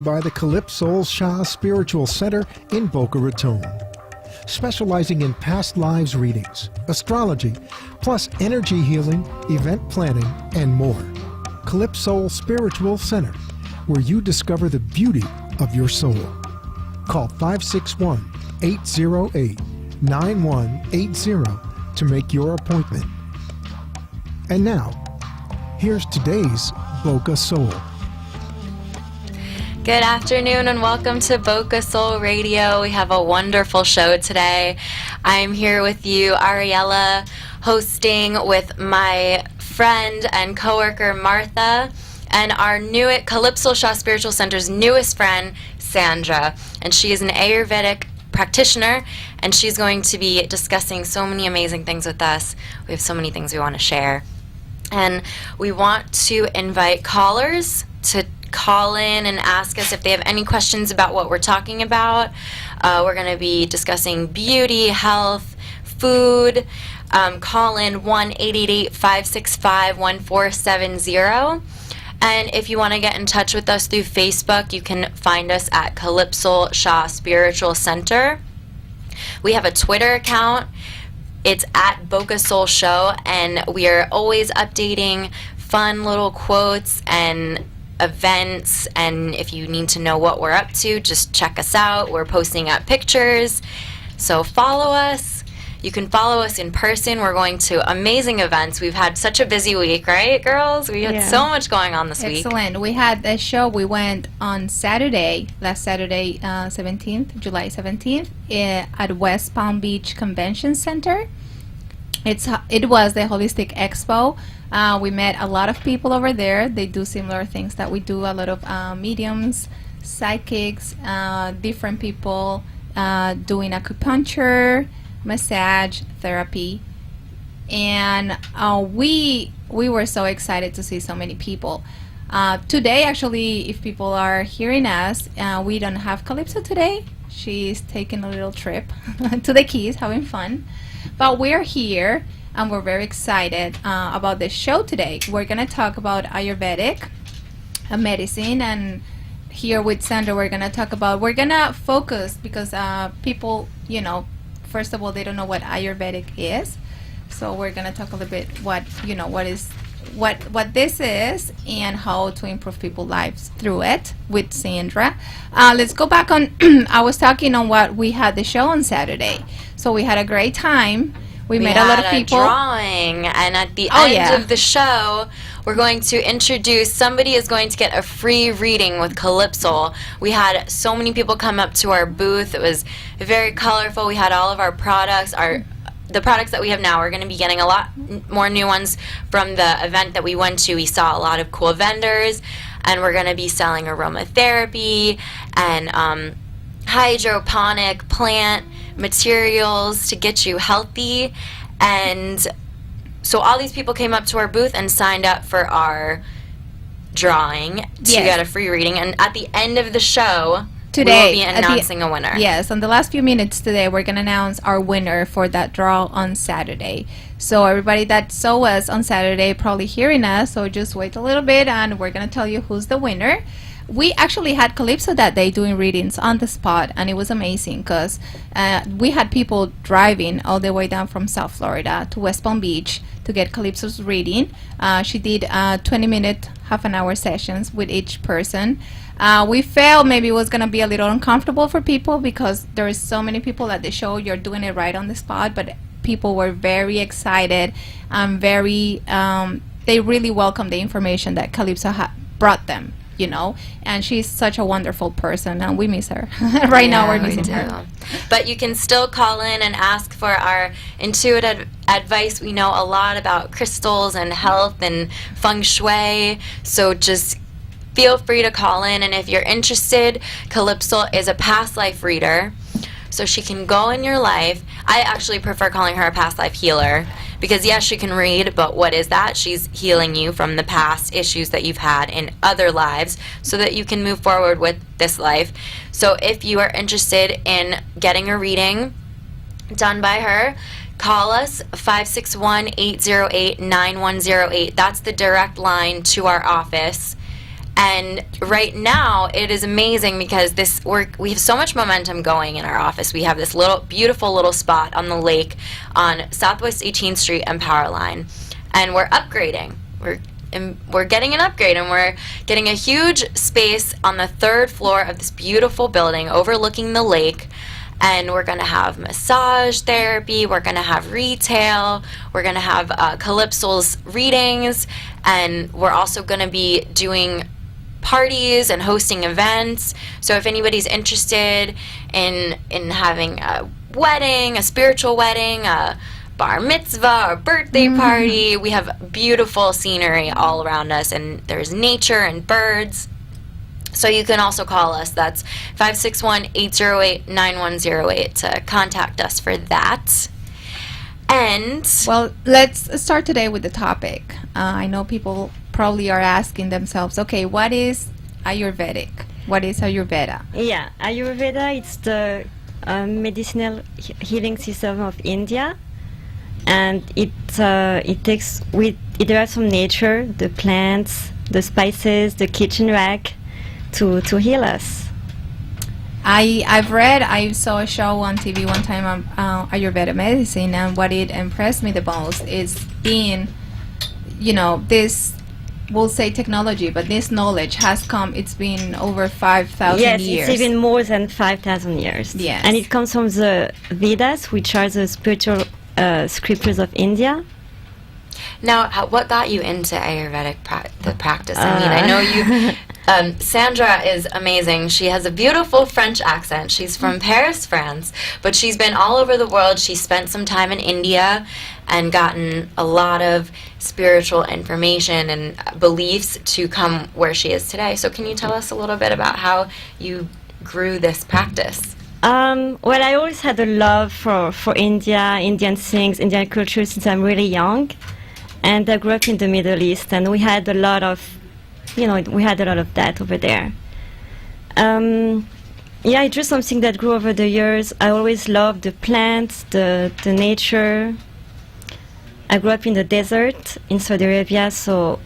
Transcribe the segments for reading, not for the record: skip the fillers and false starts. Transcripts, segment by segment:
by the Calypso Shah Spiritual Center in Boca Raton. Specializing in past lives readings, astrology, plus energy healing, event planning, and more. Calypso Spiritual Center, where you discover the beauty of your soul. Call 561-808-9180 to make your appointment. And now, here's today's Boca Soul. Good afternoon and welcome to Boca Soul Radio. We have a wonderful show today. I'm here with you, Ariella, hosting with my friend and coworker Martha, and our new at Calypso Shah Spiritual Center's newest friend, Sandra. And she is an Ayurvedic practitioner, and she's going to be discussing so many amazing things with us. We have so many things we want to share. And we want to invite callers to call in and ask us if they have any questions about what we're talking about. We're going to be discussing beauty, health, food. Call in 1-888-565-1470. And if you want to get in touch with us through Facebook, you can find us at Calypso Shah Spiritual Center. We have a Twitter account. It's at Boca Soul Show, and we are always updating fun little quotes and events, and if you need to know what we're up to, just check us out. We're posting up pictures, so follow us. You can follow us in person. We're going to amazing events. We've had such a busy week, right, girls? We had so much going on this week. Excellent. We had a show. We went on Saturday, last Saturday, 17th, July 17th, at West Palm Beach Convention Center. It was the Holistic Expo. We met a lot of people over there. They do similar things that we do, a lot of mediums, psychics, different people doing acupuncture, massage, therapy. And we were so excited to see so many people. Today, actually, if people are hearing us, we don't have Calypso today. She's taking a little trip to the Keys, having fun. But we're here, and we're very excited about the show today. We're going to talk about Ayurvedic medicine, and here with Sandra, we're going to focus, because people, first of all, they don't know what Ayurvedic is. So we're going to talk a little bit what this is and how to improve people's lives through it with Sandra. Let's go back on, I was talking on what we had the show on Saturday. So we had a great time. We met a lot of people. Drawing, and at the end of the show, we're going to introduce, somebody is going to get a free reading with Calypso. We had so many people come up to our booth. It was very colorful. We had all of our products, the products that we have now. We're going to be getting a lot more new ones from the event that we went to. We saw a lot of cool vendors, and we're going to be selling aromatherapy and hydroponic plant materials to get you healthy. And so all these people came up to our booth and signed up for our drawing to get a free reading. And at the end of the show, today, we will be announcing a winner. Yes, on the last few minutes today, we're going to announce our winner for that draw on Saturday. So everybody that saw us on Saturday probably hearing us, so just wait a little bit and we're going to tell you who's the winner. We actually had Calypso that day doing readings on the spot, and it was amazing because we had people driving all the way down from South Florida to West Palm Beach to get Calypso's reading. She did 20-minute, half-an-hour sessions with each person. We felt maybe it was going to be a little uncomfortable for people because there is so many people at the show. You're doing it right on the spot, but people were very excited and they really welcomed the information that Calypso brought them. And she's such a wonderful person, and we miss her. Now we're missing her. But you can still call in and ask for our intuitive advice. We know a lot about crystals and health and feng shui, so just feel free to call in. And if you're interested, Calypso is a past life reader, so she can go in your life. I actually prefer calling her a past life healer, because yes, she can read, but what is that? She's healing you from the past issues that you've had in other lives so that you can move forward with this life. So if you are interested in getting a reading done by her, call us 561-808-9108. That's the direct line to our office. And right now, it is amazing because we have so much momentum going in our office. We have this beautiful little spot on the lake on Southwest 18th Street and Power Line, and we're upgrading. We're getting an upgrade, and we're getting a huge space on the 3rd floor of this beautiful building overlooking the lake. And we're going to have massage therapy, we're going to have retail, we're going to have Calypso's readings, and we're also going to be doing parties and hosting events. So if anybody's interested in having a wedding, a spiritual wedding, a bar mitzvah or birthday party, we have beautiful scenery all around us, and there's nature and birds. So you can also call us. That's 561-808-9108 to contact us for that. And well, let's start today with the topic. I know people probably are asking themselves, okay, what is Ayurvedic? What is Ayurveda? Yeah, Ayurveda, it's the medicinal healing system of India, and it derives from nature, the plants, the spices, the kitchen rack, to heal us. I saw a show on TV one time on Ayurveda medicine, and what it impressed me the most is being, this, we'll say technology, but this knowledge has come, it's been over 5,000 years. Yes, it's even more than 5,000 years. Yes. And it comes from the Vedas, which are the spiritual scriptures of India. Now, what got you into Ayurvedic the practice? I mean, I know you... Sandra is amazing. She has a beautiful French accent. She's from Paris, France, but she's been all over the world. She spent some time in India and gotten a lot of spiritual information and beliefs to come where she is today. So can you tell us a little bit about how you grew this practice? Well, I always had a love for India, Indian things, Indian culture since I'm really young. And I grew up in the Middle East, and we had a lot of that over there. It's just something that grew over the years. I always loved the plants, the nature. I grew up in the desert in Saudi Arabia, so,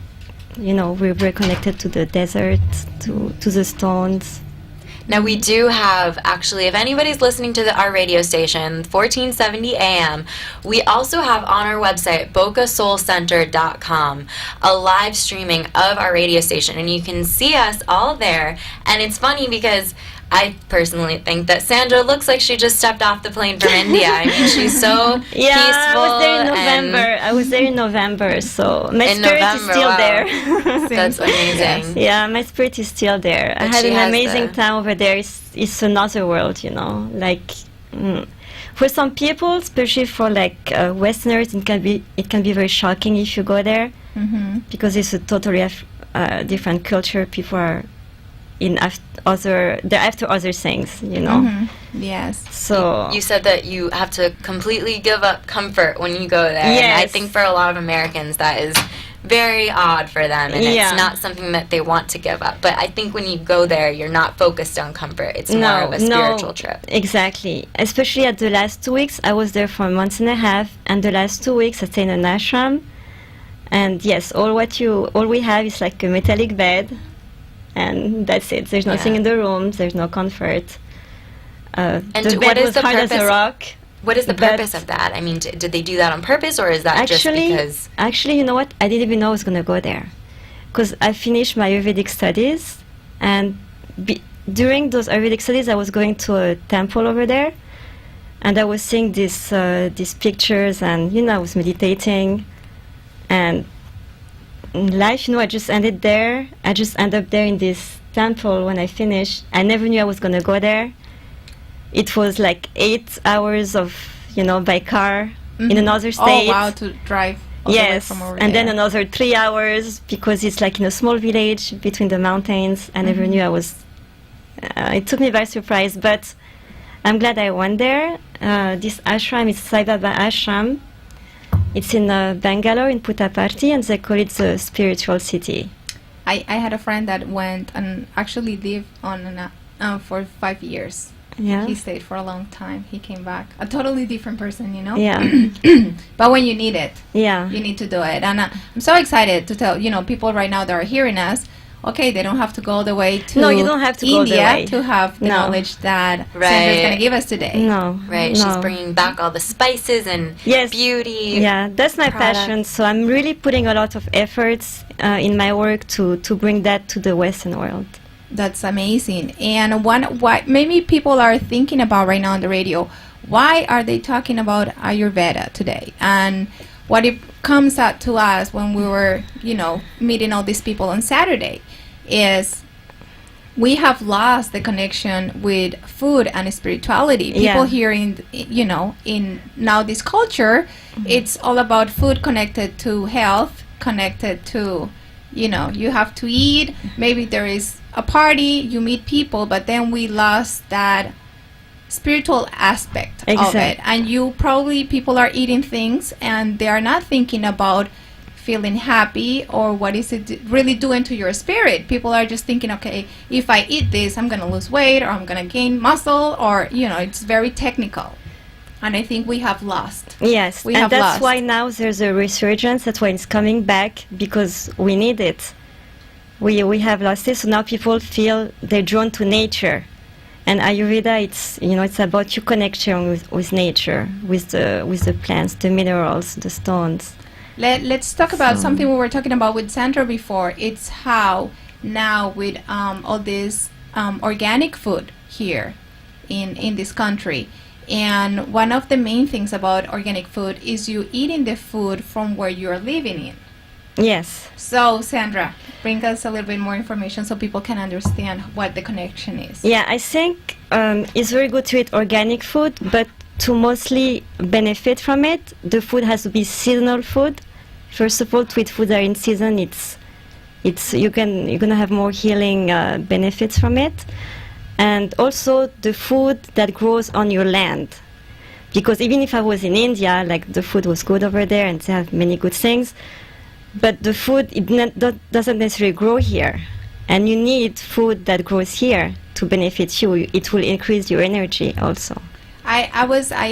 we're very connected to the desert, to the stones. Now, we do have, actually, if anybody's listening to our radio station, 1470 AM, we also have on our website, bocasoulcenter.com, a live streaming of our radio station, and you can see us all there. And it's funny because I personally think that Sandra looks like she just stepped off the plane from India. I mean, she's so peaceful. I was there in November, so my spirit is still there. That's amazing. Yeah, my spirit is still there. I had an amazing time over there. It's another world, For some people, especially for Westerners, it can be very shocking if you go there, because it's a totally different culture. People are they're after other things, Yes. So you said that you have to completely give up comfort when you go there. Yes. And I think for a lot of Americans that is very odd for them, and it's not something that they want to give up. But I think when you go there, you're not focused on comfort. It's more of a spiritual trip. Exactly. Especially at the last 2 weeks, I was there for a month and a half, and the last 2 weeks I stayed in an ashram. And yes, all we have is like a metallic bed. And that's it. There's nothing in the rooms. There's no comfort. And the bed was hard as a rock. What is the purpose of that? I mean, did they do that on purpose, or is that just because... Actually, you know what? I didn't even know I was going to go there. Because I finished my Ayurvedic studies, and during those Ayurvedic studies, I was going to a temple over there, and I was seeing these pictures, and, I was meditating, and in life, I just ended there. I just ended up there in this temple when I finished. I never knew I was going to go there. It was like 8 hours of, by car in another state. Oh, wow, to drive all the way from over there. Then another 3 hours because it's like in a small village between the mountains. I never knew I was... it took me by surprise, but I'm glad I went there. This ashram is Sai Baba Ashram. It's in Bangalore, in Puttaparthi, and they call it the spiritual city. I had a friend that went and actually lived for 5 years. Yeah. He stayed for a long time. He came back. A totally different person, Yeah. But when you need it, yeah, you need to do it. And I'm so excited to tell, people right now that are hearing us, okay, they don't have to go all the way to No, you don't have to go all the India way. to have the No. knowledge that Right. Sandra's going to give us today. No. Right, no. she's bringing back all the spices and Yes. beauty. Yeah, that's my products. passion. So I'm really putting a lot of efforts in my work to bring that to the Western world. That's amazing. And why maybe people are thinking about right now on the radio, why are they talking about Ayurveda today? And what it comes out to us when we were, meeting all these people on Saturday is we have lost the connection with food and spirituality. People Yeah. here in now this culture, it's all about food connected to health, connected to, you have to eat. Maybe there is a party, you meet people, but then we lost that spiritual aspect of it. And people are eating things and they are not thinking about feeling happy or what is it really doing to your spirit. People are just thinking, okay, if I eat this, I'm going to lose weight or I'm going to gain muscle, or, it's very technical. And I think we have lost. Yes, We and have that's lost. why now there's a resurgence. That's why it's coming back, because we need it. We have lost it, so now people feel they're drawn to nature. And Ayurveda, it's about your connection with nature, with the plants, the minerals, the stones. Let's talk about something we were talking about with Sandra before. It's how now with all this organic food here in this country. And one of the main things about organic food is you eating the food from where you're living in. Yes. So, Sandra, bring us a little bit more information so people can understand what the connection is. Yeah, I think it's very good to eat organic food, but to mostly benefit from it, the food has to be seasonal food. First of all, to eat food that are in season, you're gonna have more healing benefits from it, and also the food that grows on your land. Because even if I was in India, like the food was good over there, and they have many good things. But the food doesn't necessarily grow here, and you need food that grows here to benefit you. It will increase your energy also. I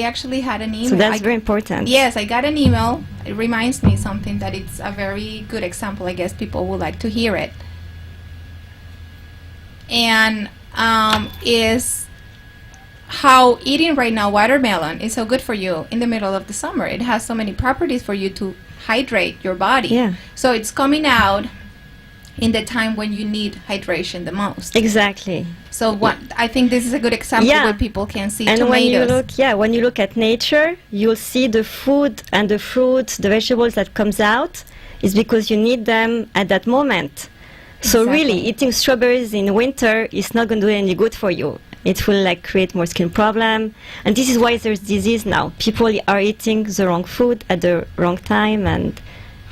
actually had an email. So that's very important. Yes, I got an email. It reminds me something that it's a very good example. I guess people would like to hear it. And is how eating right now watermelon is so good for you in the middle of the summer. It has so many properties for you to hydrate your body. Yeah. So it's coming out in the time when you need hydration the most. Exactly. So I think this is a good example where people can see and tomatoes. when you look at nature, you'll see the food and the fruits, the vegetables that comes out is because you need them at that moment. So Exactly. really, eating strawberries in winter is not going to do any good for you. It will create more skin problem, and this is why there's disease now. People are eating the wrong food at the wrong time, and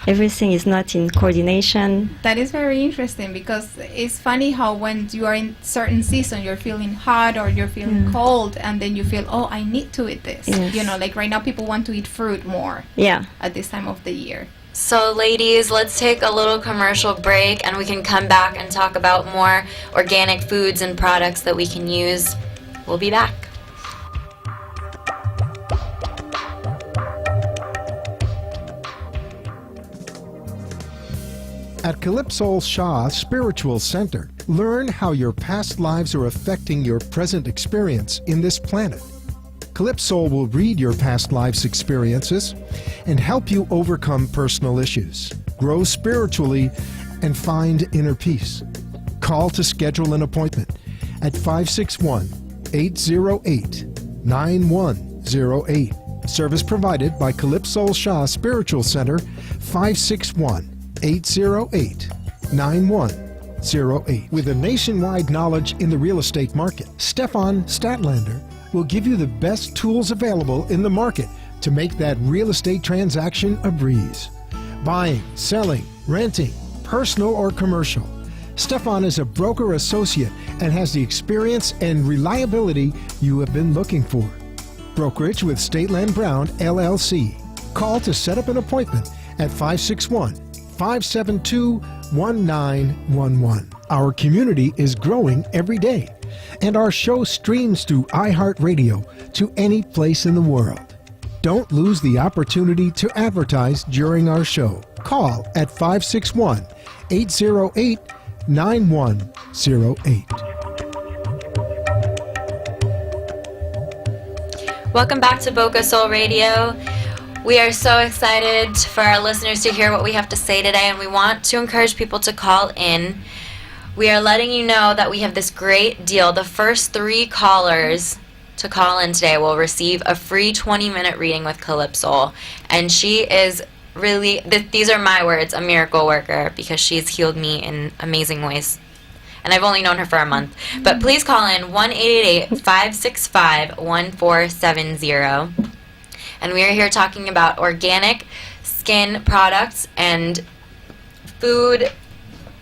everything is not in coordination. That is very interesting, because it's funny how when you are in certain season, you're feeling hot or you're feeling cold, and then you feel, oh, I need to eat this. Yes. Like right now people want to eat fruit more Yeah. at this time of the year. So, ladies, let's take a little commercial break and we can come back and talk about more organic foods and products that we can use. We'll be back. At Calypso Shah Spiritual Center, learn how your past lives are affecting your present experience in this planet. Calypso will read your past life's experiences and help you overcome personal issues, grow spiritually, and find inner peace. Call to schedule an appointment at 561-808-9108. Service provided by Calypso Shah Spiritual Center, 561-808-9108. With a nationwide knowledge in the real estate market, Stefan Statlander will give you the best tools available in the market to make that real estate transaction a breeze. Buying, selling, renting, personal or commercial. Stefan is a broker associate and has the experience and reliability you have been looking for. Brokerage with Stateland Brown, LLC. Call to set up an appointment at 561-572-1911. Our community is growing every day, and our show streams through iHeartRadio to any place in the world. Don't lose the opportunity to advertise during our show. Call at 561-808-9111. 9108. Welcome back to Boca Soul Radio. We are so excited for our listeners to hear what we have to say today, and we want to encourage people to call in. We are letting you know that we have this great deal. The first 3 callers to call in today will receive a free 20-minute reading with Calypso. And she is really, these are my words, a miracle worker, because she's healed me in amazing ways. And I've only known her for a month. But please call in 1-888-565-1470. And we are here talking about organic skin products and food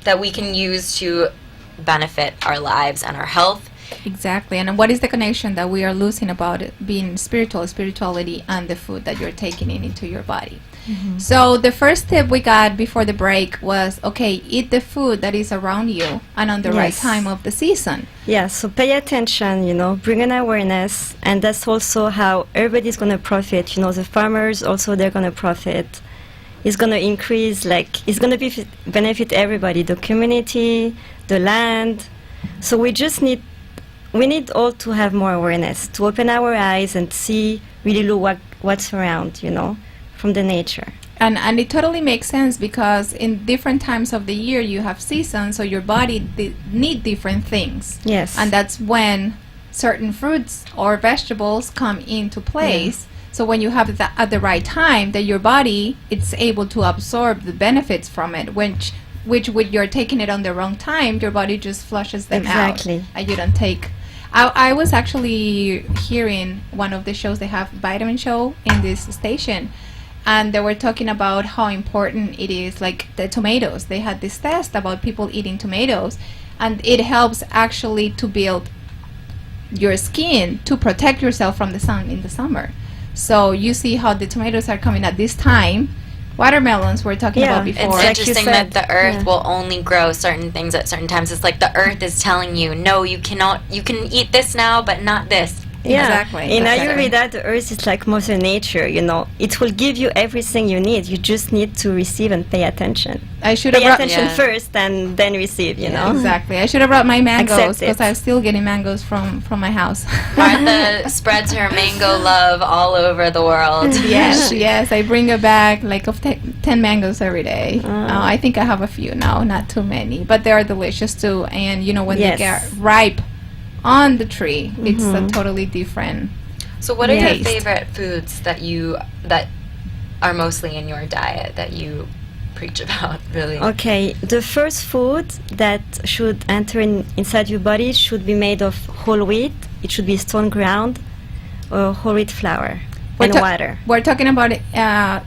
that we can use to benefit our lives and our health. Exactly. And what is the connection that we are losing about it being spirituality, and the food that you're taking into your body? Mm-hmm. So the first tip we got before the break was, okay, eat the food that is around you and on the right time of the season. Yeah, so pay attention, bring an awareness, and that's also how everybody's going to profit. The farmers also, they're going to profit. It's going to increase, it's going to benefit everybody, the community, the land. So we need all to have more awareness, to open our eyes and see really what's around, from the nature. And it totally makes sense, because in different times of the year you have seasons, so your body need different things. Yes. And that's when certain fruits or vegetables come into place. Yeah. So when you have that at the right time, that your body it's able to absorb the benefits from it, which when you're taking it on the wrong time, your body just flushes them out. And you don't take. I was actually hearing one of the shows, they have vitamin show in this station, and they were talking about how important it is, like the tomatoes. They had this test about people eating tomatoes, and it helps actually to build your skin to protect yourself from the sun in the summer. So you see how the tomatoes are coming at this time. Watermelons we're talking about before. It's interesting that the earth will only grow certain things at certain times. It's like the earth is telling you, no, you cannot, you can eat this now, but not this. Yeah, exactly. In Ayurveda, the earth is like Mother Nature, It will give you everything you need. You just need to receive and pay attention. I should pay have attention first and then receive, Exactly. I should have brought my mangoes, because I'm still getting mangoes from my house. Martha spreads her mango love all over the world. Yes. I bring a bag of 10 mangoes every day. I think I have a few now, not too many. But they are delicious too. And, when they get ripe on the tree, it's a totally different. So what are your favorite foods that are mostly in your diet that you preach about, really? Okay, the first food that should enter inside your body should be made of whole wheat. It should be stone ground or whole wheat flour and water. We're talking about it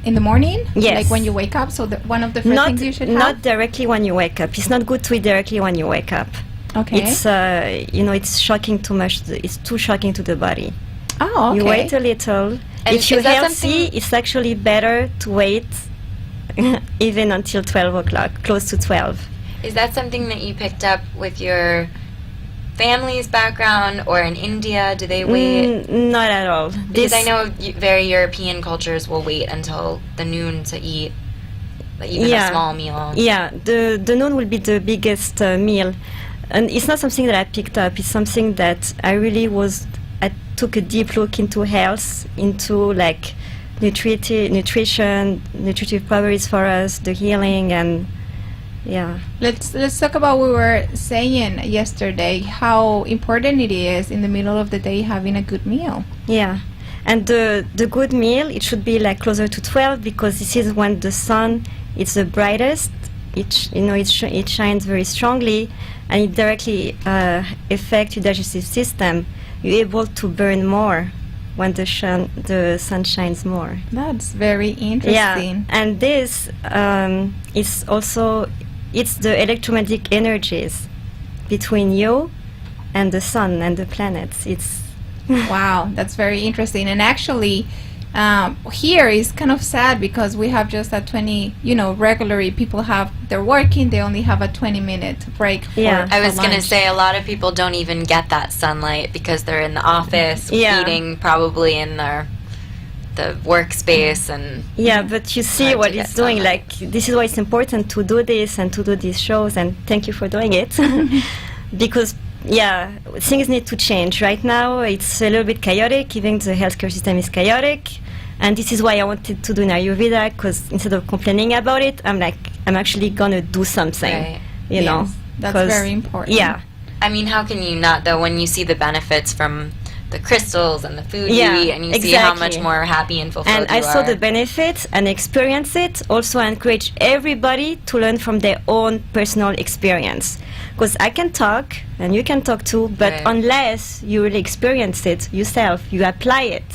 in the morning? Yes. Like when you wake up? So one of the first things you should have? Not directly when you wake up. It's not good to eat directly when you wake up. Okay. It's it's shocking too much. It's too shocking to the body. Oh, okay. You wait a little. And if you're healthy, it's actually better to wait even until 12 o'clock, close to 12. Is that something that you picked up with your family's background, or in India? Do they wait? Not at all. Because I know very European cultures will wait until the noon to eat. Even a small meal. Yeah, the noon will be the biggest meal. And it's not something that I picked up. It's something that I took a deep look into health, into nutrition, nutritive properties for us, the healing, and Let's talk about what we were saying yesterday, how important it is in the middle of the day having a good meal. Yeah. And the good meal, it should be closer to 12, because this is when the sun is the brightest. It shines very strongly, and it directly affects your digestive system. You're able to burn more when the sun shines more. That's very interesting. Yeah, and this is also, it's the electromagnetic energies between you and the sun and the planets. It's wow, that's very interesting. And actually, here is kind of sad, because we have just a 20, regularly people they're working, they only have a 20-minute break for I was going to lunch. say, a lot of people don't even get that sunlight because they're in the office eating probably in their the workspace and Yeah, but you see hard what to get it's doing. done. Like, this is why it's important to do this and to do these shows. And thank you for doing it, because yeah, things need to change. Right now, it's a little bit chaotic. Even the healthcare system is chaotic, and this is why I wanted to do an Ayurveda. Because instead of complaining about it, I'm actually gonna do something. Right. You know, That's 'cause- very important. Yeah. I mean, how can you not, though, when you see the benefits from the crystals and the food Yeah, you eat, and you see how much exactly. more happy and fulfilled And you I saw are. the benefits and experience it. Also, I encourage everybody to learn from their own personal experience. Because I can talk, and you can talk too, but Right. unless you really experience it yourself, you apply it,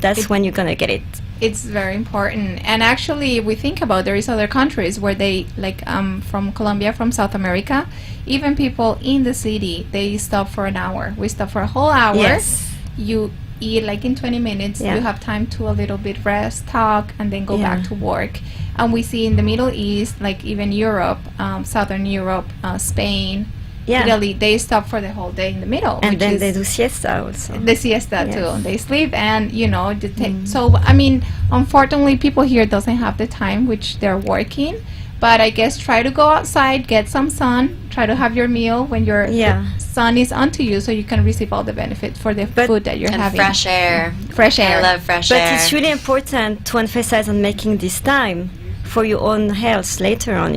that's when you're going to get it. It's very important. And actually, we think about there is other countries where they, like from Colombia, from South America, even people in the city, they stop for an hour. We stop for a whole hour. Yes. You eat like in 20 minutes. Yeah. You have time to a little bit rest, talk, and then go Yeah. back to work. And we see in the Middle East, like even Europe, Southern Europe, Spain, Yeah. Italy, they stop for the whole day in the middle. And which then is they do siesta also. the siesta Yes. too. They sleep and so I mean, unfortunately, people here doesn't have the time, which they're working. But I guess try to go outside, get some sun, try to have your meal when your Yeah. sun is onto you, so you can receive all the benefits for the But- food that you're and having. fresh air. Fresh air. I love fresh But air. it's really important to emphasize on making this time for your own health later on,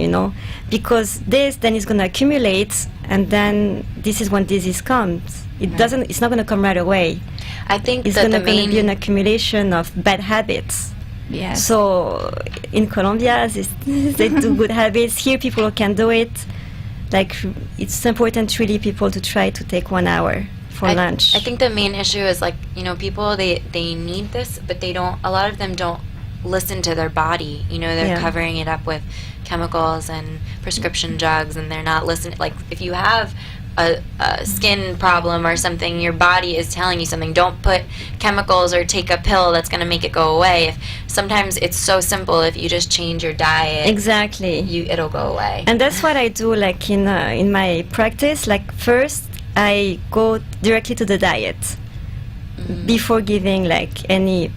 because this then is going to accumulate, and then this is when disease comes. It's not going to come right away. I think It's that the going to be an main accumulation of bad habits. Yes. So in Colombia, they do good habits. Here, people can do it. Like, it's important really people to try to take 1 hour for lunch. I think the main issue is people they need this, but they don't. A lot of them don't listen to their body. They're Yeah. covering it up with chemicals and prescription drugs, and they're not listening. Like if you have a skin problem or something, your body is telling you something. Don't put chemicals or take a pill that's going to make it go away. Sometimes it's so simple. If you just change your diet, Exactly. it'll go away. And that's what I do, like in my practice. Like first, I go directly to the diet before giving like any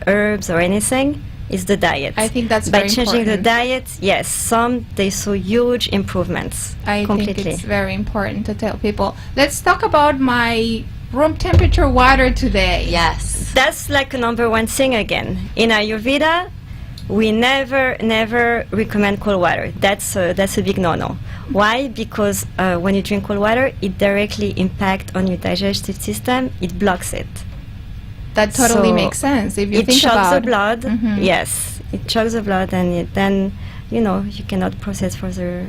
herbs or anything. Is the diet. I think that's by very changing important. the diet. Yes, they saw huge improvements. I completely. think it's very important to tell people. Let's talk about my room temperature water today. Yes. That's like a number one thing again. In Ayurveda, we never recommend cold water. That's a big no-no. Why? Because when you drink cold water, it directly impacts on your digestive system. It blocks it. That totally So makes sense if you It think chokes about the blood. Mhm. Yes, it chokes the blood, and then you cannot process further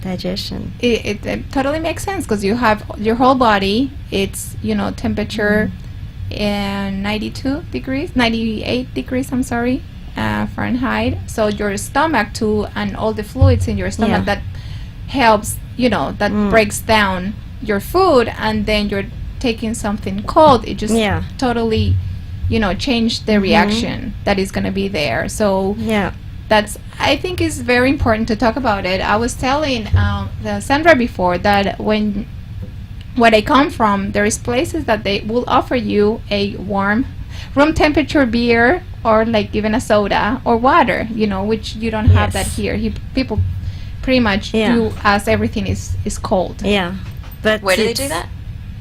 digestion. It totally makes sense because you have your whole body. It's temperature in 92 degrees, 98 degrees. I'm sorry, Fahrenheit. So your stomach too, and all the fluids in your stomach Yeah. that helps. That breaks down your food, and then you're taking something cold. It just Yeah. totally, change the reaction that is going to be there. So Yeah. I think it's very important to talk about it. I was telling Sandra before that where I come from, there is places that they will offer you a warm room temperature beer or like even a soda or water, which you don't have that Yes. here. People pretty much do as everything is cold. Yeah. But Where do they do that?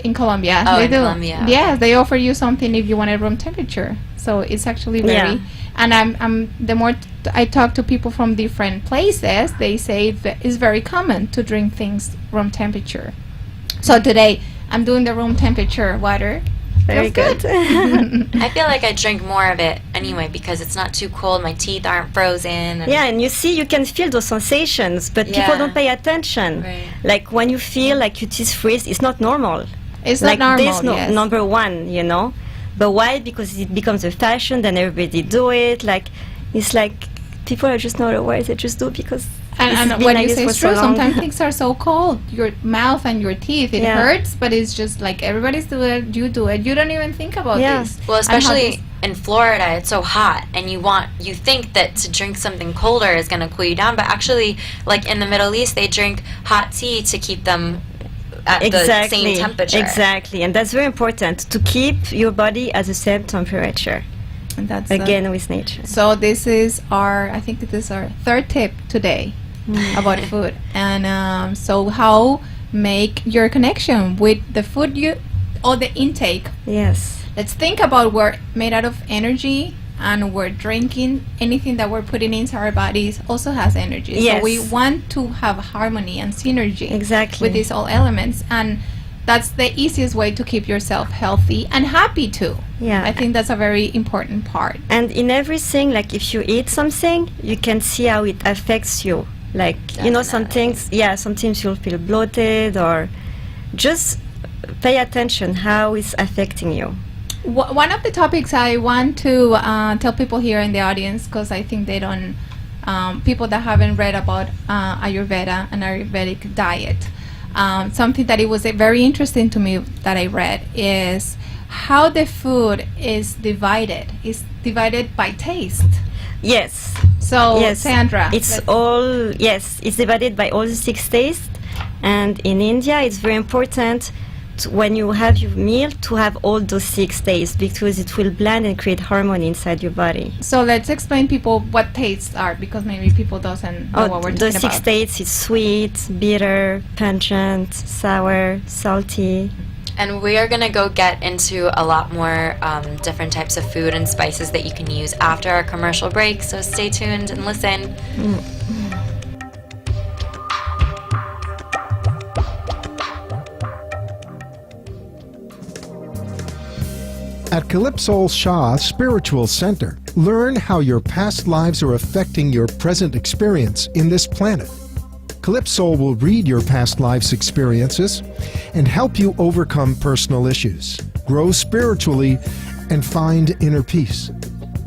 In Colombia, Oh, they in do. Colombia, Yes, okay. they offer you something if you want a room temperature. So it's actually very. Yeah. And I'm the more I talk to people from different places, they say that it's very common to drink things room temperature. So today I'm doing the room temperature water. Very Feels good. I feel like I drink more of it anyway because it's not too cold. My teeth aren't frozen. And Yeah, and you can feel those sensations, but people Yeah. don't pay attention. Right. Like when you feel like your teeth freeze, it's not normal. It's Like not normal. this, Yes. number one, But why? Because it becomes a fashion, then everybody do it. Like, it's like people are just not aware. They just do it because it's And been what like you this say for is so true. long. Sometimes things are so cold. Your mouth and your teeth, it Yeah. hurts, but it's just like everybody's doing it. You do it. You don't even think about Yeah. this. Well, And how especially this- in Florida, it's so hot, and you think that to drink something colder is going to cool you down, but actually, like in the Middle East, they drink hot tea to keep them at the same temperature. Exactly, and that's very important to keep your body at the same temperature. And that's again with nature. So this is I think this is our third tip today about food, and so how make your connection with the food or the intake. Yes. Let's think about we're made out of energy, and we're drinking anything that we're putting into our bodies also has energy. Yes. So we want to have harmony and synergy with these all elements, and that's the easiest way to keep yourself healthy and happy too. Yeah. I think that's a very important part. And in everything, like if you eat something, you can see how it affects you. Like, you know, sometimes you'll feel bloated, or just pay attention how it's affecting you. One of the topics I want to tell people here in the audience, because I think they don't, people that haven't read about Ayurveda and Ayurvedic diet, something that it was very interesting to me that I read is how the food is divided. It's divided by taste. Yes. So, yes. Sandra. It's divided by all the 6 tastes. And in India, it's very important when you have your meal to have all those 6 tastes, because it will blend and create harmony inside your body. So let's explain people what tastes are, because maybe people doesn't know what we're talking about. The 6 tastes is sweet, bitter, pungent, sour, salty. And we are going to go get into a lot more different types of food and spices that you can use after our commercial break, so stay tuned and listen. At Calypso Shah Spiritual Center, learn how your past lives are affecting your present experience in this planet. Calypso will read your past life's experiences and help you overcome personal issues, grow spiritually, and find inner peace.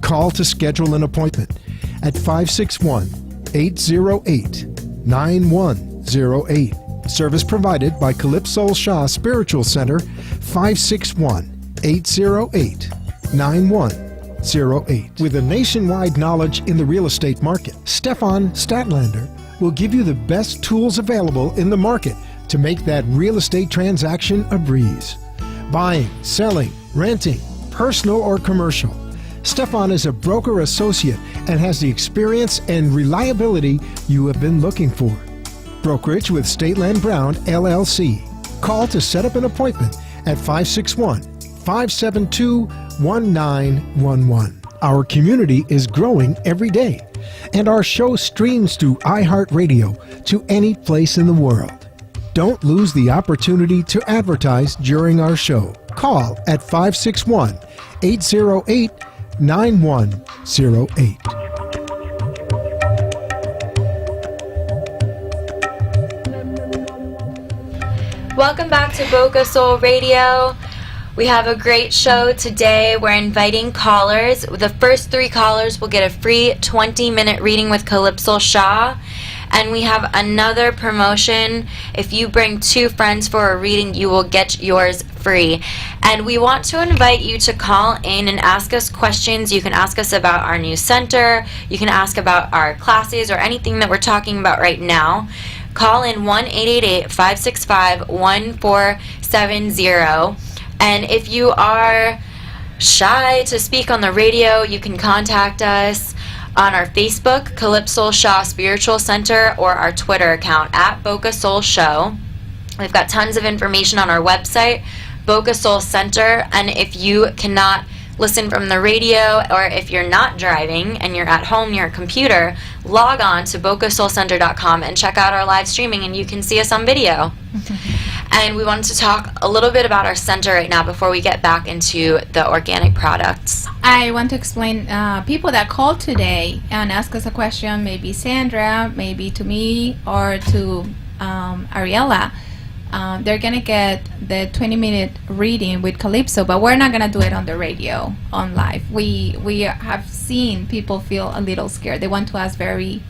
Call to schedule an appointment at 561-808-9108. Service provided by Calypso Shah Spiritual Center, 561-808-9108. With a nationwide knowledge in the real estate market, Stefan Statlander will give you the best tools available in the market to make that real estate transaction a breeze. Buying, selling, renting, personal or commercial. Stefan is a broker associate and has the experience and reliability you have been looking for. Brokerage with Stateland Brown, LLC. Call to set up an appointment at 561-572-1911. Our community is growing every day, and our show streams through iHeartRadio to any place in the world. Don't lose the opportunity to advertise during our show. Call at 561-808-9108. Welcome back to Boca Soul Radio. We have a great show today. We're inviting callers. The first 3 callers will get a free 20-minute reading with Calypso Shah. And we have another promotion. If you bring 2 friends for a reading, you will get yours free. And we want to invite you to call in and ask us questions. You can ask us about our new center. You can ask about our classes or anything that we're talking about right now. Call in 1-888-565-1470. And if you are shy to speak on the radio, you can contact us on our Facebook, Calypso Shah Spiritual Center, or our Twitter account at Boca Soul Show. We've got tons of information on our website, Boca Soul Center. And if you cannot listen from the radio, or if you're not driving and you're at home near a computer, log on to bocasoulcenter.com and check out our live streaming, and you can see us on video. And we wanted to talk a little bit about our center right now before we get back into the organic products. I want to explain, people that called today and ask us a question, maybe Sandra, maybe to me, or to Ariella, they're going to get the 20-minute reading with Calypso, but we're not going to do it on the radio, on live. We have seen people feel a little scared. They want to ask very,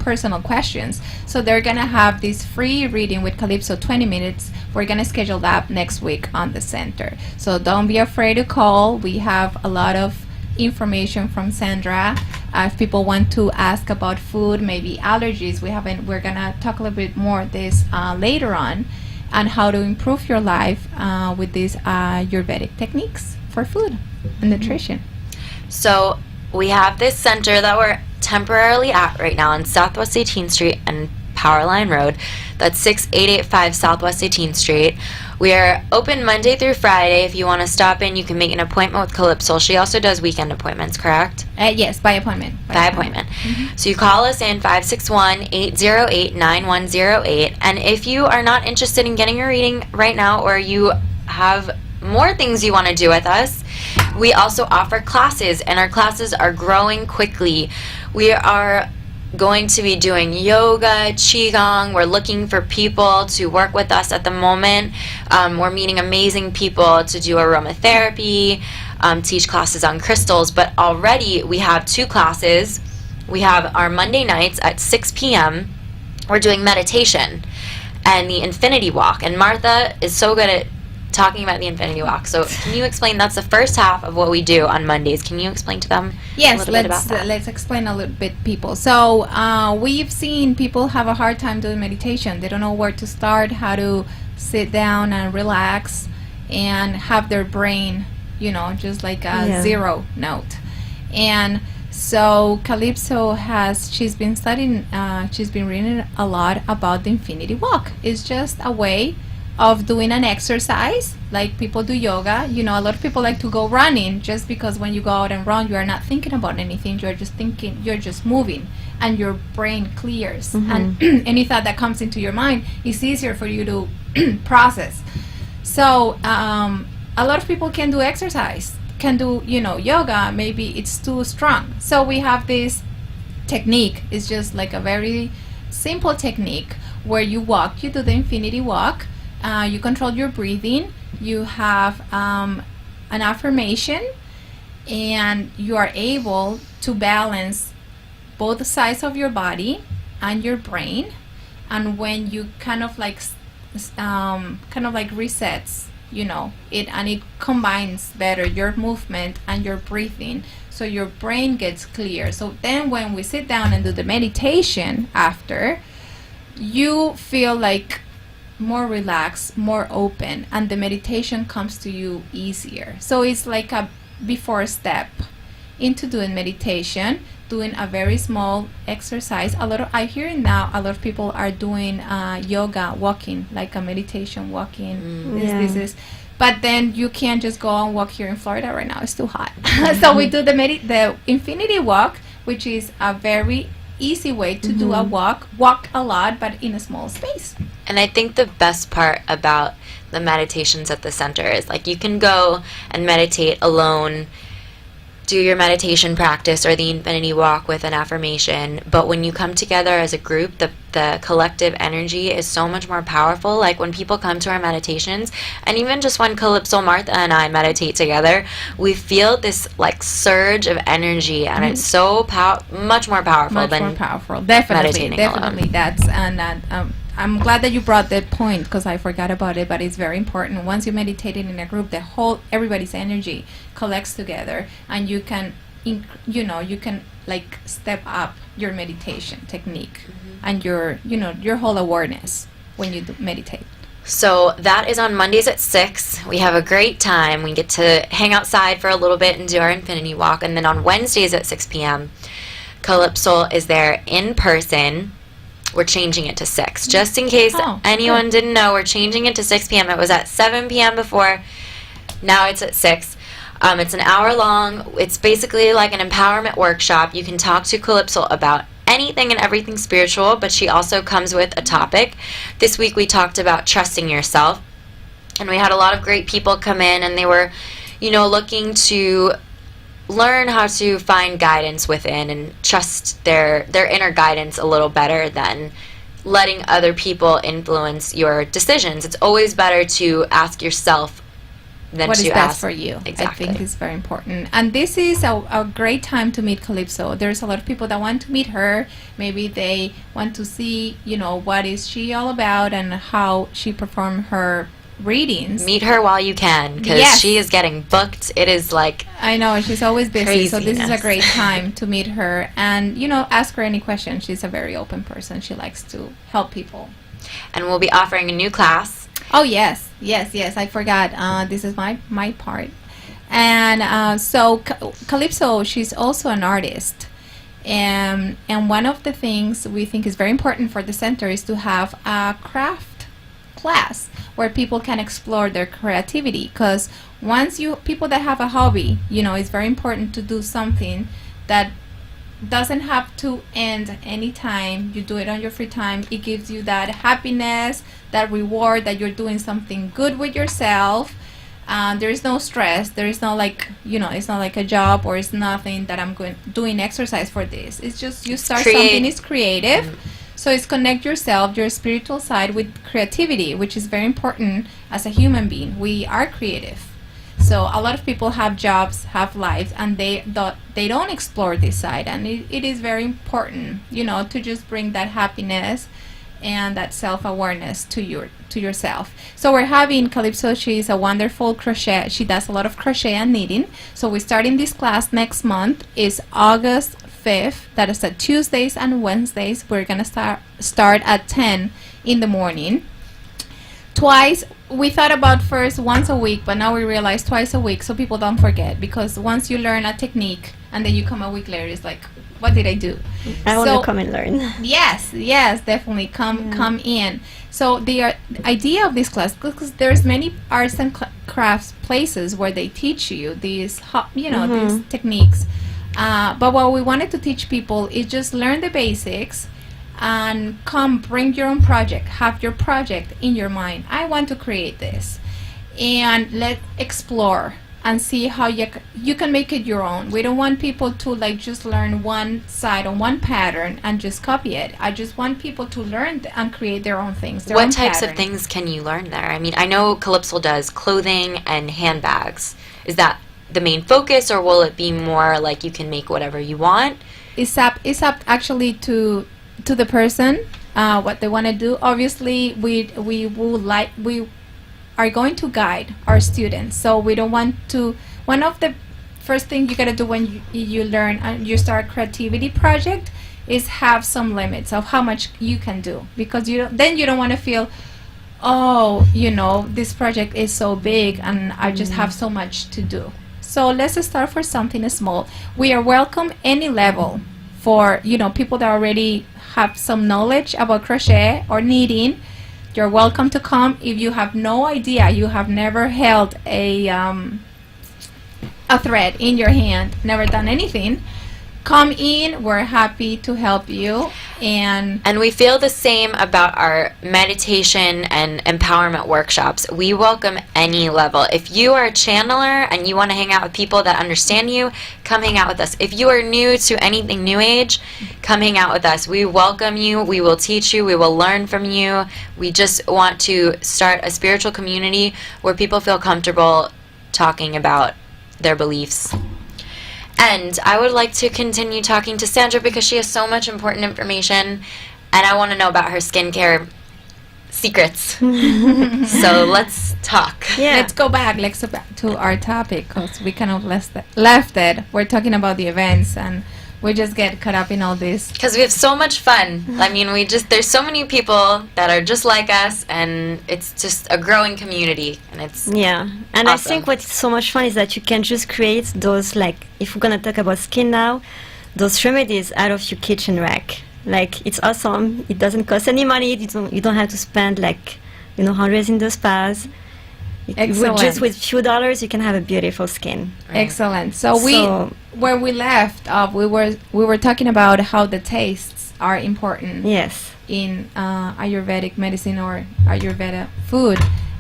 personal questions. So they're going to have this free reading with Calypso, 20 minutes. We're going to schedule that next week on the center. So don't be afraid to call. We have a lot of information from Sandra. If people want to ask about food, maybe allergies, we're going to talk a little bit more this later on. and how to improve your life with these Ayurvedic techniques for food and nutrition. So we have this center that we're temporarily at right now on Southwest 18th Street and Powerline Road. That's 6885 Southwest 18th Street. We are open Monday through Friday. If you want to stop in, you can make an appointment with Calypso. She also does weekend appointments, correct? Yes, by appointment. By appointment. Mm-hmm. So you call us in 561-808-9108. And if you are not interested in getting a reading right now, or you have more things you want to do with us, we also offer classes, and our classes are growing quickly. We are going to be doing yoga, qigong. We're looking for people to work with us at the moment. We're meeting amazing people to do aromatherapy, teach classes on crystals, but already we have 2 classes. We have our Monday nights at 6 p.m. We're doing meditation and the Infinity Walk, and Martha is so good at talking about the Infinity Walk. So can you explain, that's the first half of what we do on Mondays. Can you explain to them a little bit about that? Let's explain a little bit, people. So we've seen people have a hard time doing meditation. They don't know where to start, how to sit down and relax and have their brain, just like a zero note. And so Calypso she's been studying, she's been reading a lot about the Infinity Walk. It's just a way of doing an exercise like people do yoga. A lot of people like to go running just because when you go out and run, you are not thinking about anything. You're just thinking, you're just moving, and your brain clears. Mm-hmm. And any thought that comes into your mind is easier for you to process. So a lot of people can do exercise, can do, yoga. Maybe it's too strong. So we have this technique. It's just like a very simple technique where you walk, you do the Infinity Walk. You control your breathing, you have an affirmation, and you are able to balance both sides of your body and your brain. And when you kind of like resets, it combines better your movement and your breathing, so your brain gets clear. So then when we sit down and do the meditation after, you feel like more relaxed, more open, and the meditation comes to you easier. So it's like a before step into doing meditation, doing a very small exercise. I hear now a lot of people are doing yoga walking, like a meditation walking. This is. But then you can't just go and walk here in Florida right now. It's too hot. So we do the Infinity Walk, which is a very easy way to do a walk a lot, but in a small space. And I think the best part about the meditations at the center is, like, you can go and meditate alone, do your meditation practice or the Infinity Walk with an affirmation, but when you come together as a group, the collective energy is so much more powerful. Like when people come to our meditations, and even just when Calypso, Martha, and I meditate together, we feel this like surge of energy, and it's so much more powerful Definitely alone. That's I'm glad that you brought that point, because I forgot about it, but it's very important. Once you meditate in a group, everybody's energy collects together, and you can like step up your meditation technique and your whole awareness when you meditate. So that is on Mondays at 6. We have a great time. We get to hang outside for a little bit and do our Infinity Walk. And then on Wednesdays at 6 p.m., Calypso is there in person. We're changing it to 6. Just in case anyone didn't know, we're changing it to 6 p.m. It was at 7 p.m. before. Now it's at 6. It's an hour long. It's basically like an empowerment workshop. You can talk to Calypso about anything and everything spiritual, but she also comes with a topic. This week we talked about trusting yourself. And we had a lot of great people come in, and they were, looking to learn how to find guidance within and trust their inner guidance a little better than letting other people influence your decisions. It's always better to ask yourself than what to is ask best for you. Exactly. I think it's very important. And this is a great time to meet Calypso. There's a lot of people that want to meet her. Maybe they want to see, what is she all about and how she performed her readings. Meet her while you can, because she is getting booked. It is like, I know, she's always busy, craziness. so this is a great time to meet her and ask her any questions. She's a very open person. She likes to help people. And we'll be offering a new class Oh, yes. I forgot. This is my part. And so Calypso, she's also an artist. And one of the things we think is very important for the center is to have a craft class where people can explore their creativity. Because people that have a hobby, it's very important to do something that doesn't have to end anytime. You do it on your free time. It gives you that happiness, that reward that you're doing something good with yourself. There is no stress. There is no it's not like a job, or it's nothing that I'm doing exercise for this. It's just you start something. It's creative. So it's connect yourself, your spiritual side, with creativity, which is very important as a human being. We are creative. So a lot of people have jobs, have lives, and they don't explore this side. And it is very important, to just bring that happiness and that self-awareness to yourself. So we're having Calypso. She's a wonderful crochet. She does a lot of crochet and knitting. So we're starting this class next month. Is August 5th. That is at Tuesdays and Wednesdays. We're gonna start at 10 in the morning. Twice. We thought about first once a week, but now we realize twice a week, so people don't forget. Because once you learn a technique and then you come a week later, it's like, what did I do? I want to come and learn. Yes, definitely come in. So the idea of this class, because there's many arts and crafts places where they teach you these these techniques, but what we wanted to teach people is just learn the basics and bring your own project. Have your project in your mind. I want to create this, and let's explore and see how you can make it your own. We don't want people to just learn one side or one pattern and just copy it. I just want people to learn and create their own things. What types of things can you learn there? I mean, I know Calypso does clothing and handbags. Is that the main focus, or will it be more like you can make whatever you want? It's up actually to the person, what they want to do. Obviously, we are going to guide our students, so we don't want to. One of the first things you gotta do when you learn and you start a creativity project is have some limits of how much you can do, because you don't want to feel, this project is so big and I just have so much to do. So let's start for something small. We are welcome any level for people that already have some knowledge about crochet or knitting. You're welcome to come. If you have no idea, you have never held a thread in your hand, never done anything, come in. We're happy to help you. And we feel the same about our meditation and empowerment workshops. We welcome any level. If you are a channeler and you want to hang out with people that understand you, come hang out with us. If you are new to anything New Age, come hang out with us. We welcome you. We will teach you. We will learn from you. We just want to start a spiritual community where people feel comfortable talking about their beliefs. And I would like to continue talking to Sandra because she has so much important information, and I want to know about her skincare secrets. So let's talk. Yeah. Let's go back to our topic, because we kind of left it. We're talking about the events, and we just get caught up in all this. Because we have so much fun. I mean, there's so many people that are just like us, and it's just a growing community, and it's and awesome. I think what's so much fun is that you can just create those, if we're going to talk about skin now, those remedies out of your kitchen rack. It's awesome. It doesn't cost any money. You don't have to spend hundreds in the spas. Just with few dollars, you can have a beautiful skin. Right. Excellent. So where we left off, we were talking about how the tastes are important. Yes. In Ayurvedic medicine or Ayurveda food,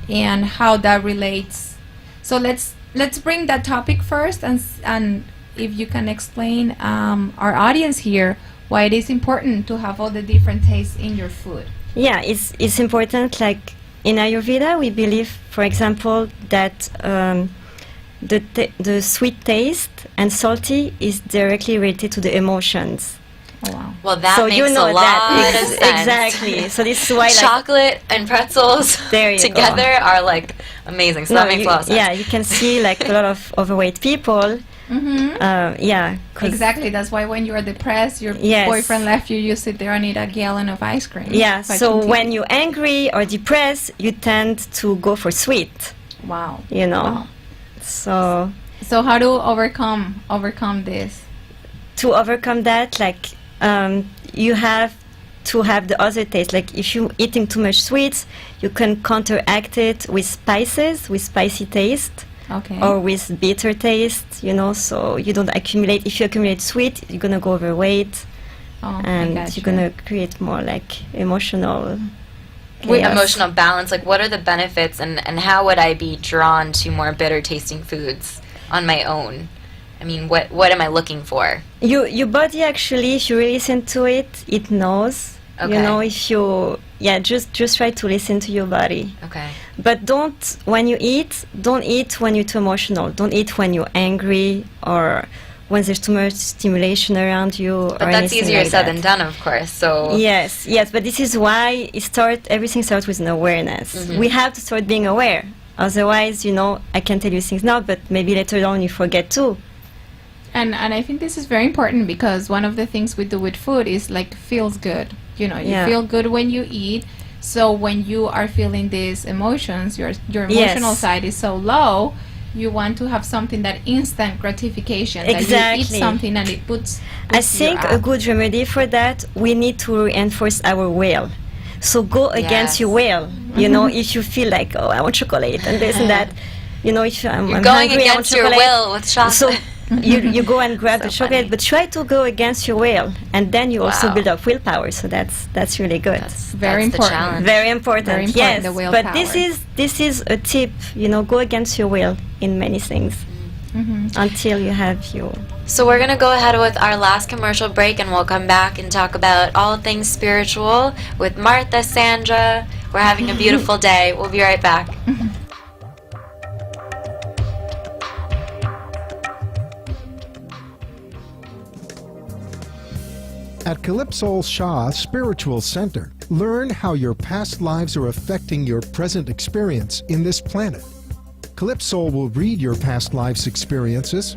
and how that relates. So let's bring that topic first, and if you can explain our audience here why it is important to have all the different tastes in your food. Yeah, it's important. In Ayurveda, we believe, for example, that the sweet taste and salty is directly related to the emotions. Oh, wow. Well, that makes a lot of sense. Exactly. So this is why chocolate and pretzels together are amazing. So that makes a lot of sense. Yeah, you can see a lot of overweight people Yeah. Exactly. That's why when you are depressed, your boyfriend left you, you sit there and eat a gallon of ice cream. Yeah. So when you're angry or depressed, you tend to go for sweet. Wow. You know. Wow. So how to overcome this? To overcome that, like you have to have the other taste. Like if you're eating too much sweets, you can counteract it with spices, with spicy taste. Okay. Or with bitter taste, you know, so you don't accumulate. If you accumulate sweet, you're going to go overweight. And you're going to create more like emotional emotional balance. Like, what are the benefits and how would I be drawn to more bitter tasting foods on my own? I mean, what am I looking for? Your body actually, if you really listen to it, it knows. Okay. You know, if you, just try to listen to your body. Okay. But when you eat, don't eat when you're too emotional. Don't eat when you're angry or when there's too much stimulation around you. But that's easier said than done, of course. So yes, but this is why everything starts with an awareness. Mm-hmm. We have to start being aware. Otherwise, you know, I can tell you things now, but maybe later on you forget too. And I think this is very important because one of the things we do with food is like feels good. You know, you feel good when you eat. So when you are feeling these emotions, your emotional side is so low, you want to have something that instant gratification. Exactly. That you eat something and it puts I think a good remedy for that, we need to reinforce our will. So go against your will. You know, if you feel like, oh, I want chocolate and this and that, you know, if I'm going hungry, against your will with chocolate. So you go and grab the chocolate, but try to go against your will, and then you also build up willpower. So that's really good. That's very important. Very important. Yes, the willpower. But this is a tip. You know, go against your will in many things until you have your. So we're gonna go ahead with our last commercial break, and we'll come back and talk about all things spiritual with Martha, Sandra. We're having a beautiful day. We'll be right back. At Calypso Shah Spiritual Center, learn how your past lives are affecting your present experience in this planet. Calypso will read your past life's experiences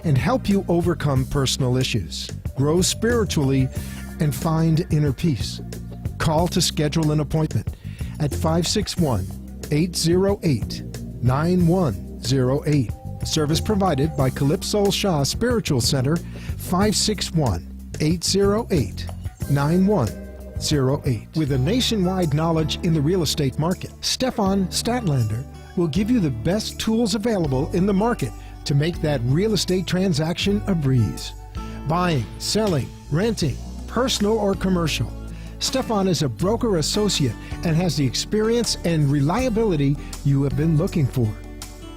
and help you overcome personal issues, grow spiritually, and find inner peace. Call to schedule an appointment at 561-808-9108. Service provided by Calypso Shah Spiritual Center, 561-808-9108. With a nationwide knowledge in the real estate market, Stefan Statlander will give you the best tools available in the market to make that real estate transaction a breeze. Buying, selling, renting, personal or commercial. Stefan is a broker associate and has the experience and reliability you have been looking for.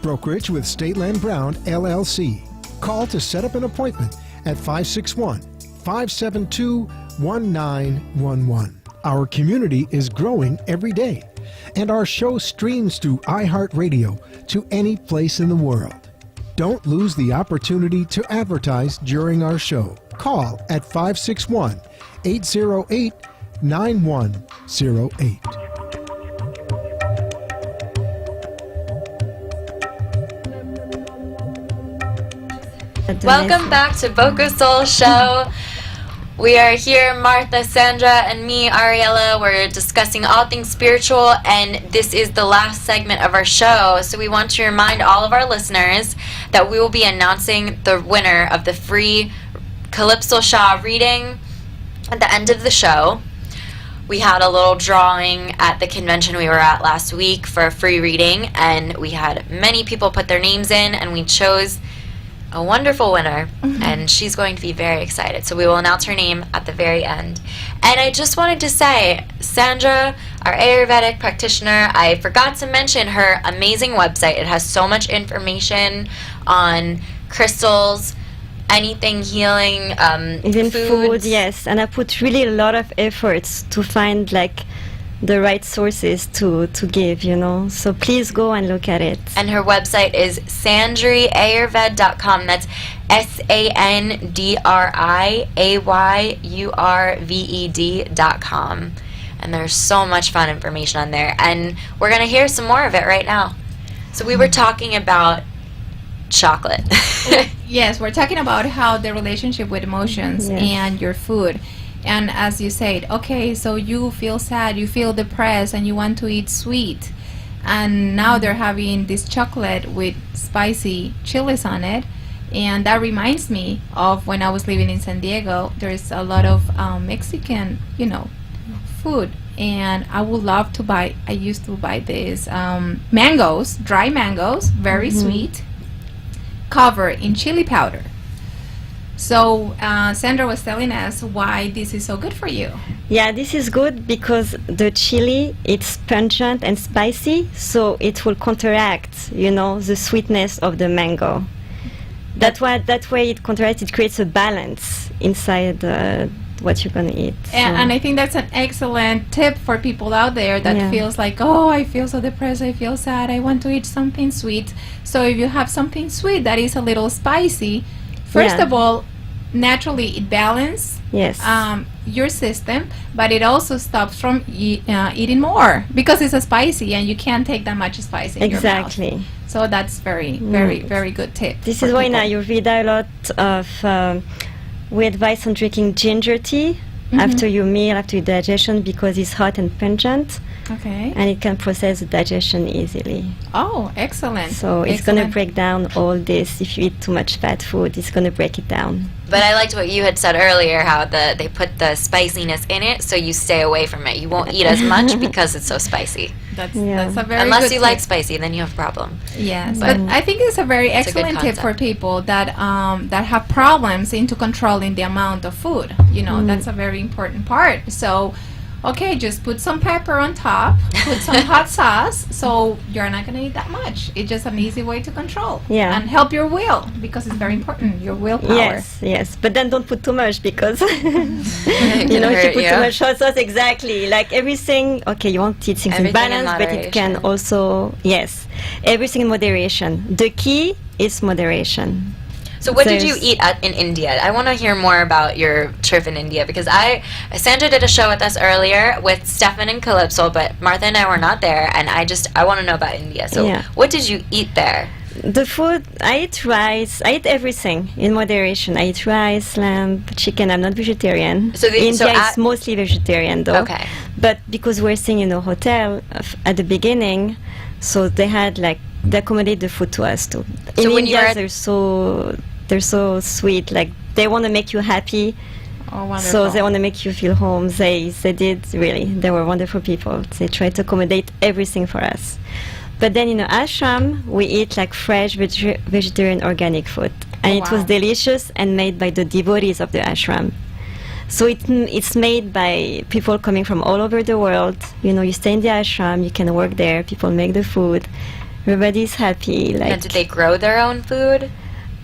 Brokerage with Stateland Brown, LLC. Call to set up an appointment at 561-572-1911. Our community is growing every day, and our show streams through iHeartRadio to any place in the world. Don't lose the opportunity to advertise during our show. Call at 561-808-9108. Welcome back to Boca Soul Show. We are here, Martha, Sandra, and me, Ariella. We're discussing all things spiritual, and this is the last segment of our show. So we want to remind all of our listeners that we will be announcing the winner of the free Calypso Shah reading at the end of the show. We had a little drawing at the convention we were at last week for a free reading, and we had many people put their names in, and we chose a wonderful winner, and she's going to be very excited. So we will announce her name at the very end. And I just wanted to say, Sandra, our Ayurvedic practitioner, I forgot to mention her amazing website. It has so much information on crystals, anything healing, even food, yes. And I put really a lot of efforts to find like the right sources to give, you know. So please go and look at it. And her website is sandriayurved.com. That's SANDRIAYURVED.com. And there's so much fun information on there. And we're going to hear some more of it right now. So we were talking about chocolate. Yes, we're talking about how the relationship with emotions and your food. And as you said, okay, so you feel sad, you feel depressed, and you want to eat sweet. And now they're having this chocolate with spicy chilies on it. And that reminds me of when I was living in San Diego. There's a lot of Mexican, food. And I would love to buy, I used to buy these mangoes, dry mangoes, very sweet, covered in chili powder. So Sandra was telling us why this is so good for you. Yeah, this is good because the chili, it's pungent and spicy, so it will counteract, the sweetness of the mango. That way it counteracts, it creates a balance inside what you're going to eat. And I think that's an excellent tip for people out there that feels like, oh, I feel so depressed, I feel sad, I want to eat something sweet. So if you have something sweet that is a little spicy, first of all, naturally it balances your system, but it also stops from eating more because it's a spicy and you can't take that much spice in your mouth. So that's very, very, very good tip. This is why in Ayurveda a lot of we advise on drinking ginger tea after your meal, after your digestion, because it's hot and pungent. Okay. And it can process the digestion easily. Oh, excellent. So it's going to break down all this. If you eat too much fat food, it's going to break it down. But I liked what you had said earlier, how they put the spiciness in it, so you stay away from it. You won't eat as much because it's so spicy. That's a very Unless good you tip. like spicy, then you have a problem. Yes, but I think it's a very excellent tip for people that have problems into controlling the amount of food. That's a very important part. So, okay, just put some pepper on top, put some hot sauce, so you're not going to eat that much. It's just an easy way to control. Yeah. And help your will, because it's very important, your willpower. Yes. But then don't put too much, because, if you put too much hot sauce, like everything, okay, you want to eat things in balance, but it can also, everything in moderation. The key is moderation. So what did you eat in India? I want to hear more about your trip in India, because Sandra did a show with us earlier with Stefan and Calypso, but Martha and I were not there, and I want to know about India. So what did you eat there? The food, I eat rice, I eat everything in moderation. I eat rice, lamb, chicken. I'm not vegetarian. India is mostly vegetarian though. Okay. But because we're staying in a hotel at the beginning, so they had they accommodate the food to us too. In India, they're so sweet. Like they want to make you happy. Oh, wonderful. So they want to make you feel home. They did really. They were wonderful people. They tried to accommodate everything for us. But then in the ashram, we eat fresh vegetarian organic food, and it was delicious and made by the devotees of the ashram. So it's made by people coming from all over the world. You stay in the ashram, you can work there. People make the food. Everybody's happy. And did they grow their own food?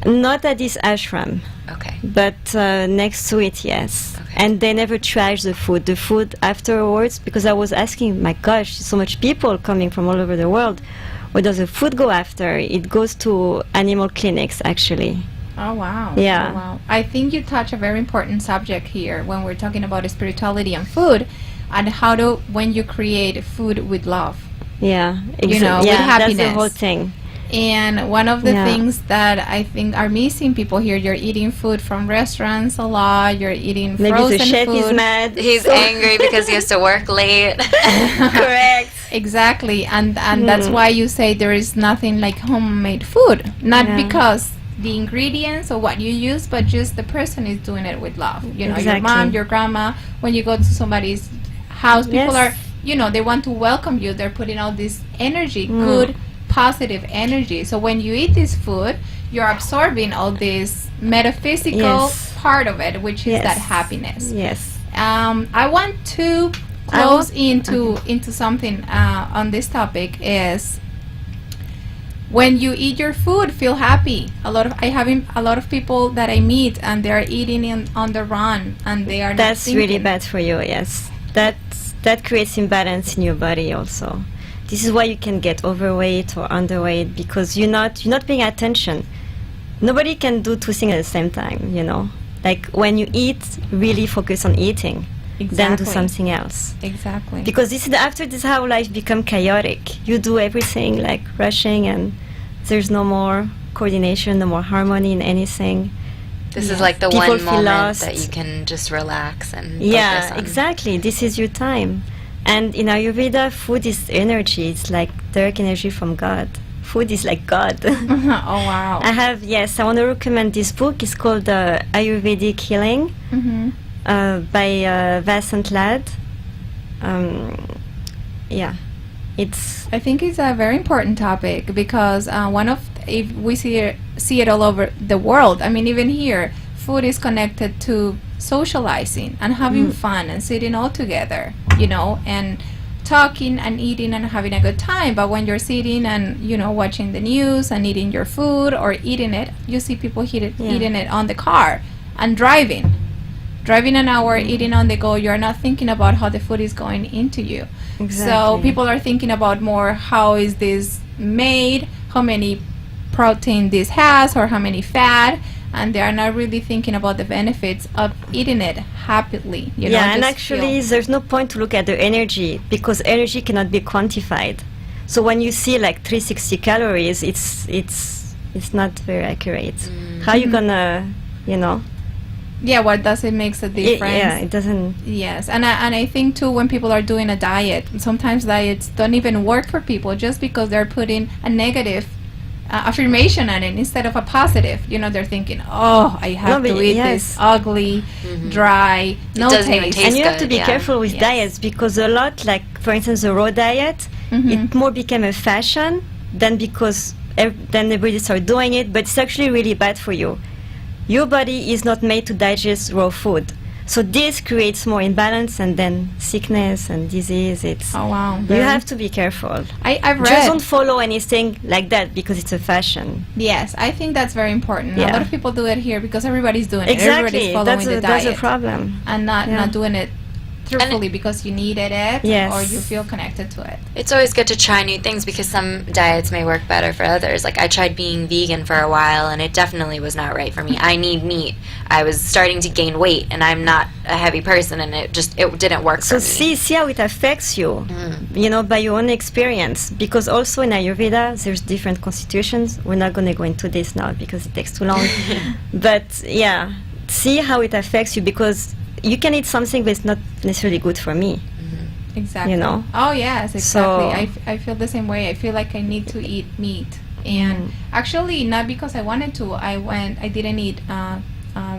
Not at this ashram. Okay. But next to it, yes. Okay. And they never trash the food. The food afterwards, because I was asking, my gosh, so much people coming from all over the world. Where does the food go after? It goes to animal clinics, actually. Oh, wow. Yeah. Oh, wow. I think you touch a very important subject here when we're talking about spirituality and food, and when you create food with love. Yeah, with happiness. That's the whole thing. And one of the things that I think are missing people here, you're eating food from restaurants a lot, you're eating frozen food. Maybe the chef is mad. He's angry because he has to work late. Correct. Exactly. And that's why you say there is nothing like homemade food. Not because the ingredients or what you use, but just the person is doing it with love. Your mom, your grandma, when you go to somebody's house, people are, they want to welcome you. They're putting all this energy, good, positive energy. So when you eat this food, you're absorbing all this metaphysical part of it, which is that happiness. Yes. I want to close into something on this topic is when you eat your food, feel happy. I have a lot of people that I meet, and they are eating on the run, and they are not That's thinking. really bad for you. Yes. That creates imbalance in your body also. This is why you can get overweight or underweight, because you're not paying attention. Nobody can do two things at the same time, Like when you eat, really focus on eating. Then do something else. Exactly. Because after this how life become chaotic. You do everything rushing, and there's no more coordination, no more harmony in anything. This is like the People one feel moment lost. that you can just relax and Yeah, focus on. exactly. This is your time. And in Ayurveda, food is energy. It's like direct energy from God. Food is like God. Oh wow. I want to recommend this book. It's called Ayurvedic Healing Mm-hmm. by Vasant Lad. I think it's a very important topic because if we see it all over the world. I mean, even here, food is connected to socializing and having fun and sitting all together, and talking and eating and having a good time. But when you're sitting and watching the news and eating your food or eating it, you see people eating it on the car and driving an hour, eating on the go. You're not thinking about how the food is going into you. Exactly. So people are thinking about more how is this made, how many protein this has, or how many fat, and they are not really thinking about the benefits of eating it happily. And actually there's no point to look at the energy because energy cannot be quantified. So when you see like 360 calories, it's not very accurate. How you gonna, Yeah, what does it makes a difference? It doesn't. Yes, and I think too when people are doing a diet, sometimes diets don't even work for people just because they're putting a negative affirmation on it instead of a positive. They're thinking, oh, I have to eat this ugly, dry, no doesn't even taste. taste And you have to good, be yeah. careful with diets because a lot, like for instance, the raw diet, it more became a fashion than because then everybody started doing it, but it's actually really bad for you. Your body is not made to digest raw food. So this creates more imbalance and then sickness and disease. Oh wow! You have to be careful. I've read. Just don't follow anything like that because it's a fashion. Yes, I think that's very important. Yeah. A lot of people do it here because everybody's doing it. Exactly, Everybody's following the that's diet a problem. and not doing it truthfully because you needed it Yes. or you feel connected to it. It's always good to try new things because some diets may work better for others. Like I tried being vegan for a while and it definitely was not right for me. I need meat. I was starting to gain weight and I'm not a heavy person and it didn't work for me. See how it affects you, by your own experience. Because also in Ayurveda, there's different constitutions. We're not going to go into this now because it takes too long. But see how it affects you because you can eat something but it's not necessarily good for me. Exactly. Oh yes, exactly. So I feel the same way. I feel like I need to eat meat, and actually not because I wanted to. I didn't eat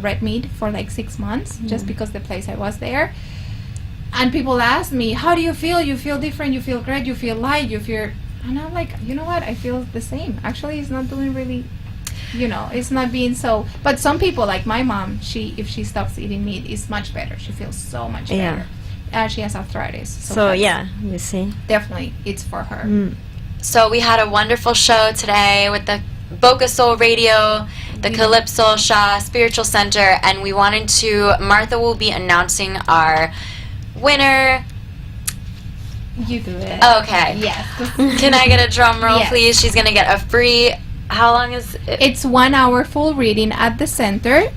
red meat for like 6 months just because the place I was there. And people ask me, "How do you feel? You feel different? You feel great? You feel light? You feel?" And I'm like, you know what? I feel the same. Actually, it's not doing really. It's not being so. But some people, like my mom, if she stops eating meat, it's much better. She feels so much better. She has arthritis. So you see. Definitely, it's for her. So we had a wonderful show today with the Boca Soul Radio, the Calypso Shah Spiritual Center, and we wanted to, Martha will be announcing our winner. You do it. Okay. Yes. Can I get a drum roll, Yes. please? She's going to get a free, how long is it? It's 1 hour full reading at the center,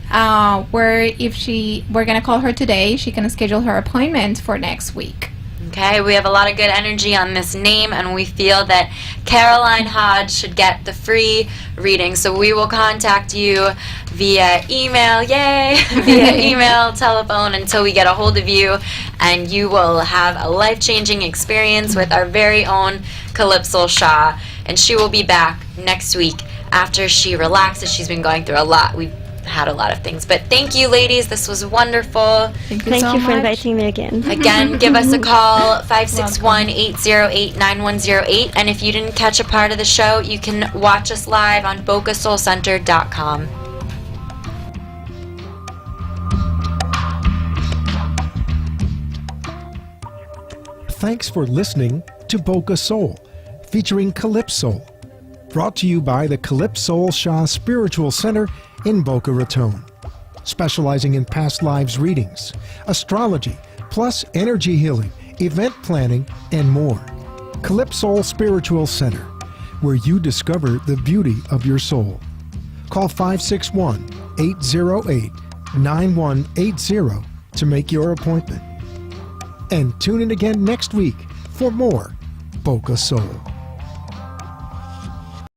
where we're going to call her today, she can schedule her appointment for next week. Okay, we have a lot of good energy on this name, and we feel that Caroline Hodge should get the free reading. So we will contact you via email, via email, telephone, until we get a hold of you, and you will have a life-changing experience with our very own Calypso Shah, and she will be back next week after she relaxes. She's been going through a lot. We've had a lot of things, but thank you, ladies. This was wonderful. Thank you for inviting me again. Again, give us a call, 561-808-9108, and if you didn't catch a part of the show, you can watch us live on bocasoulcenter.com. Thanks for listening to Boca Soul, featuring Calypso, brought to you by the Calypso Shah Spiritual Center in Boca Raton, specializing in past lives readings, astrology, plus energy healing, event planning, and more. Calypso Spiritual Center, where you discover the beauty of your soul. Call 561-808-9180 to make your appointment. And tune in again next week for more Boca Soul.